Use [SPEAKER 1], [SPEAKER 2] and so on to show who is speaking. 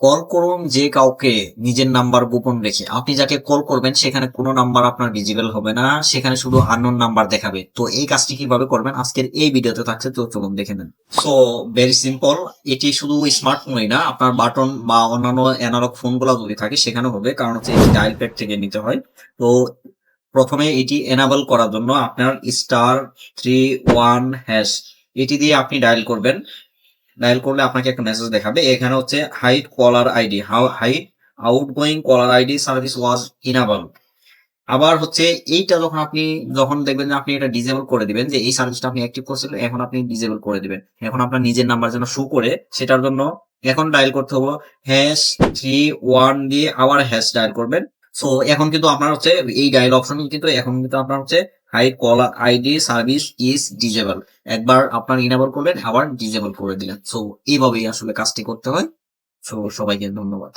[SPEAKER 1] Call করুন যে কাউকে নিজের নাম্বার গোপন রেখে। আপনি যাকে কল করবেন সেখানে কোনো নাম্বার আপনার ভিজিবল হবে না। সেখানে শুধু আননোন নাম্বার দেখাবে। তো এই কাজটি কিভাবে করবেন আজকের এই ভিডিওতে থাকছে, তো চলুন দেখে নেন। So very simple. এটি শুধু স্মার্টফোনই না, আপনার বাটন বা অন্যান্য অ্যানালগ ফোনগুলো যদি থাকে সেখানেও হবে, কারণ হচ্ছে এটি ডায়াল প্যাড থেকে নিতে হয়। তো প্রথমে এটি এনাবল করার জন্য আপনার *31# এটি দিয়ে আপনি ডায়াল করবেন। ডায়াল করলে আপনাকে একটা মেসেজ দেখাবে। এখানে হচ্ছে hide caller ID, hide outgoing caller ID service was enable. আবার হচ্ছে এইটা যখন দেখবেন যে আপনি এটা ডিসেবল করে দিবেন, যে এই সার্ভিসটা আপনি অ্যাক্টিভ করছিলেন, এখন আপনি ডিসেবল করে দিবেন। এখন আপনার নিজের নাম্বার যেন শো করে, সেটার জন্য এখন ডায়াল করতে হবে #31 দিয়ে আবার হ্যাশ ডায়াল করবেন। সো এখন কিন্তু আপনার হচ্ছে এই ডায়াল অপশন কিন্তু এখন কিন্তু আপনার হচ্ছে hide caller ID service is disable. একবার আপনার ইনেবল করলেন, আবার ডিসেবল করে দিলেন। সো এইভাবেই আসলে কাজটি করতে হয়। সো সবাইকে ধন্যবাদ।